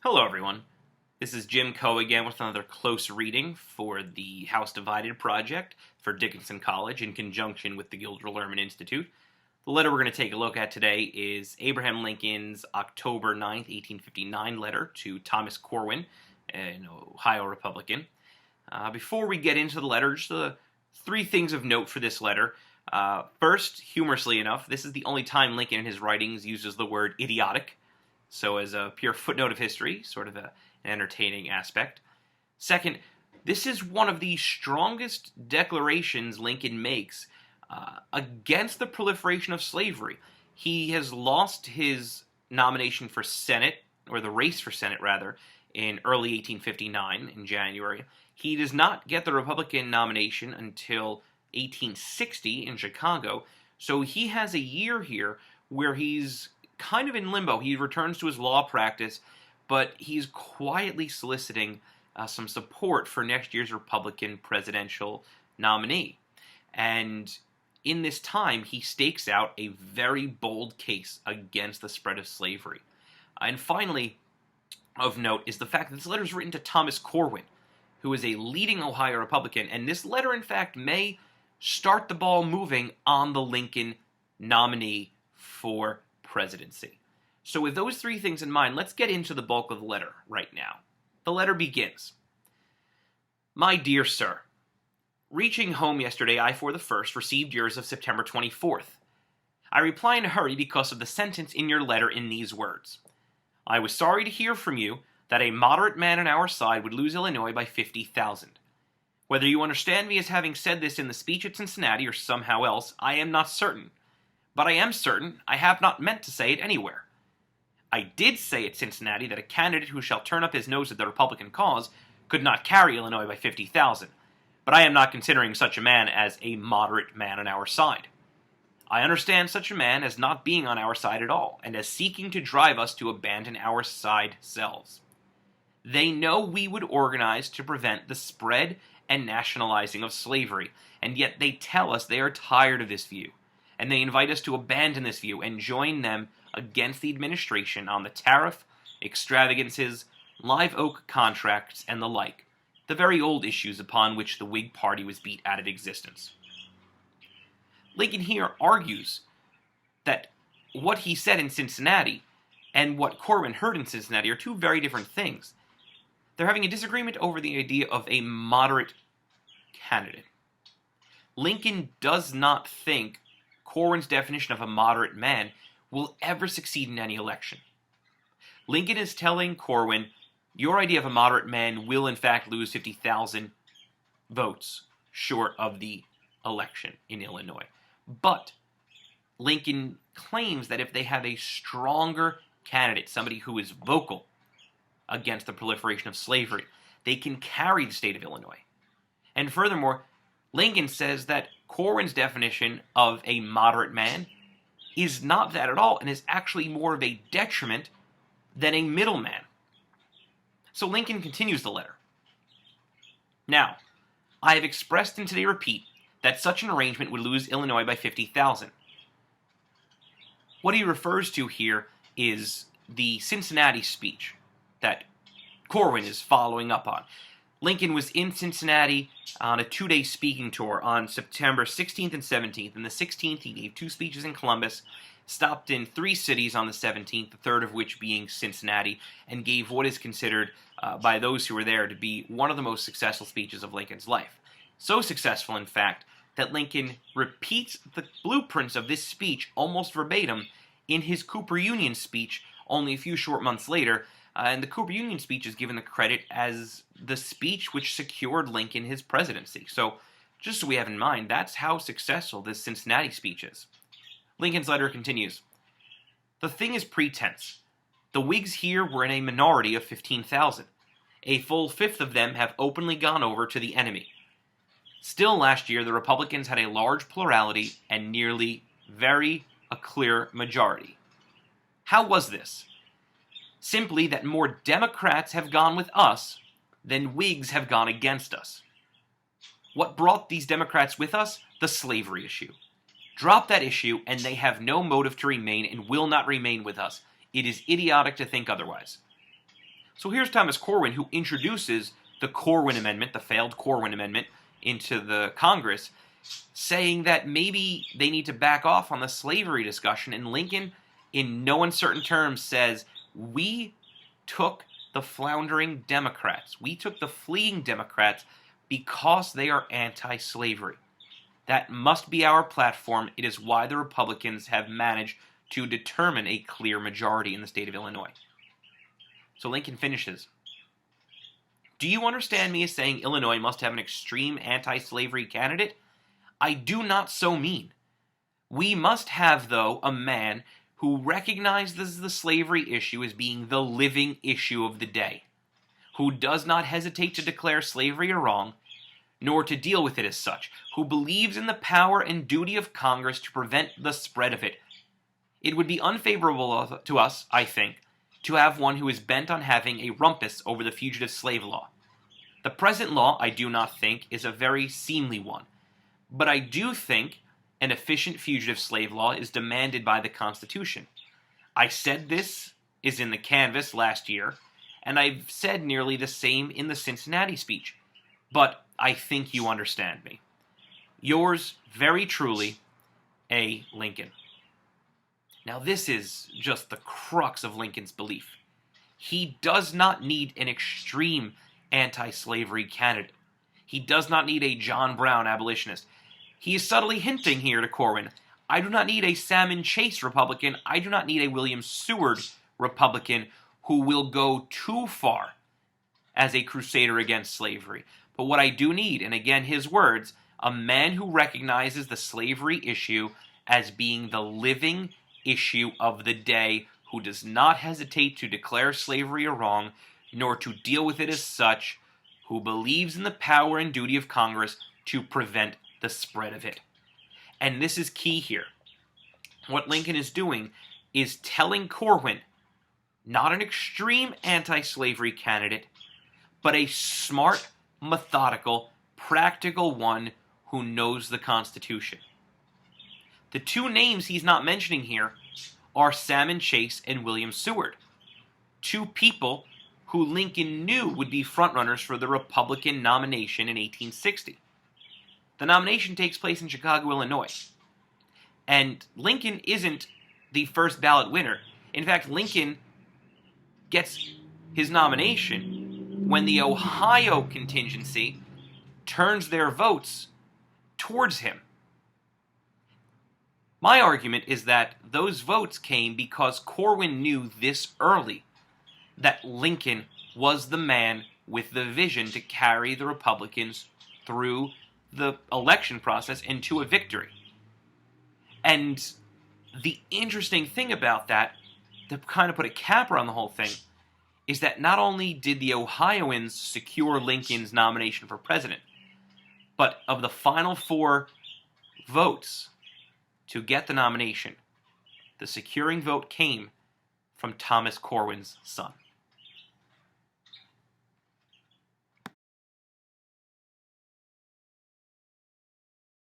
Hello, everyone. This is Jim Coe again with another close reading for the House Divided project for Dickinson College in conjunction with the Gilder Lehrman Institute. The letter we're going to take a look at today is Abraham Lincoln's October 9th, 1859 letter to Thomas Corwin, an Ohio Republican. Before we get into the letter, just three things of note for this letter. First, humorously enough, this is the only time Lincoln in his writings uses the word idiotic. So as a pure footnote of history, sort of an entertaining aspect. Second, this is one of the strongest declarations Lincoln makes against the proliferation of slavery. He has lost his nomination for Senate, or the race for Senate, rather, in early 1859, in January. He does not get the Republican nomination until 1860 in Chicago, so he has a year here where he's kind of in limbo. He returns to his law practice, but he's quietly soliciting some support for next year's Republican presidential nominee. And in this time, he stakes out a very bold case against the spread of slavery. And finally, of note, is the fact that this letter is written to Thomas Corwin, who is a leading Ohio Republican, and this letter, in fact, may start the ball moving on the Lincoln nominee for presidency. So with those three things in mind, let's get into the bulk of the letter right now. The letter begins. My dear sir, reaching home yesterday, I for the first received yours of September 24th. I reply in a hurry because of the sentence in your letter in these words. I was sorry to hear from you that a moderate man on our side would lose Illinois by 50,000. Whether you understand me as having said this in the speech at Cincinnati or somehow else, I am not certain. But I am certain I have not meant to say it anywhere. I did say at Cincinnati that a candidate who shall turn up his nose at the Republican cause could not carry Illinois by 50,000, but I am not considering such a man as a moderate man on our side. I understand such a man as not being on our side at all, and as seeking to drive us to abandon our side selves. They know we would organize to prevent the spread and nationalizing of slavery, and yet they tell us they are tired of this view. And they invite us to abandon this view and join them against the administration on the tariff, extravagances, live oak contracts, and the like, the very old issues upon which the Whig Party was beat out of existence. Lincoln here argues that what he said in Cincinnati and what Corwin heard in Cincinnati are two very different things. They're having a disagreement over the idea of a moderate candidate. Lincoln does not think Corwin's definition of a moderate man will ever succeed in any election. Lincoln is telling Corwin, your idea of a moderate man will in fact lose 50,000 votes short of the election in Illinois. But Lincoln claims that if they have a stronger candidate, somebody who is vocal against the proliferation of slavery, they can carry the state of Illinois. And furthermore, Lincoln says that Corwin's definition of a moderate man is not that at all, and is actually more of a detriment than a middleman. So Lincoln continues the letter. Now, I have expressed and today repeat that such an arrangement would lose Illinois by 50,000. What he refers to here is the Cincinnati speech that Corwin is following up on. Lincoln was in Cincinnati on a two-day speaking tour on September 16th and 17th. On the 16th, he gave two speeches in Columbus, stopped in three cities on the 17th, the third of which being Cincinnati, and gave what is considered by those who were there to be one of the most successful speeches of Lincoln's life. So successful, in fact, that Lincoln repeats the blueprints of this speech almost verbatim in his Cooper Union speech only a few short months later. And the Cooper Union speech is given the credit as the speech which secured Lincoln his presidency. So, just so we have in mind, that's how successful this Cincinnati speech is. Lincoln's letter continues. The thing is pretense. The Whigs here were in a minority of 15,000. A full fifth of them have openly gone over to the enemy. Still last year, the Republicans had a large plurality and nearly a clear majority. How was this? Simply that more Democrats have gone with us than Whigs have gone against us. What brought these Democrats with us? The slavery issue. Drop that issue, and they have no motive to remain and will not remain with us. It is idiotic to think otherwise. So here's Thomas Corwin, who introduces the Corwin Amendment, the failed Corwin Amendment, into the Congress, saying that maybe they need to back off on the slavery discussion. And Lincoln, in no uncertain terms, says, we took the floundering Democrats, we took the fleeing Democrats because they are anti-slavery. That must be our platform. It is why the Republicans have managed to determine a clear majority in the state of Illinois. So Lincoln finishes, do you understand me as saying Illinois must have an extreme anti-slavery candidate? I do not so mean. We must have, though, a man who recognizes the slavery issue as being the living issue of the day, who does not hesitate to declare slavery a wrong, nor to deal with it as such, who believes in the power and duty of Congress to prevent the spread of it. It would be unfavorable to us, I think, to have one who is bent on having a rumpus over the fugitive slave law. The present law, I do not think, is a very seemly one, but I do think an efficient fugitive slave law is demanded by the Constitution. I said this is in the canvass last year, and I've said nearly the same in the Cincinnati speech, but I think you understand me. Yours very truly, A. Lincoln. Now this is just the crux of Lincoln's belief. He does not need an extreme anti-slavery candidate. He does not need a John Brown abolitionist. He is subtly hinting here to Corwin, I do not need a Salmon Chase Republican, I do not need a William Seward Republican who will go too far as a crusader against slavery. But what I do need, and again his words, a man who recognizes the slavery issue as being the living issue of the day, who does not hesitate to declare slavery a wrong, nor to deal with it as such, who believes in the power and duty of Congress to prevent the spread of it. And this is key here. What Lincoln is doing is telling Corwin, not an extreme anti-slavery candidate, but a smart, methodical, practical one who knows the Constitution. The two names he's not mentioning here are Salmon Chase and William Seward, two people who Lincoln knew would be frontrunners for the Republican nomination in 1860. The nomination takes place in Chicago, Illinois, and Lincoln isn't the first ballot winner. In fact, Lincoln gets his nomination when the Ohio contingency turns their votes towards him. My argument is that those votes came because Corwin knew this early that Lincoln was the man with the vision to carry the Republicans through the election process and to a victory. And the interesting thing about that, to kind of put a capper on the whole thing, is that not only did the Ohioans secure Lincoln's nomination for president, but of the final 4 votes to get the nomination, the securing vote came from Thomas Corwin's son.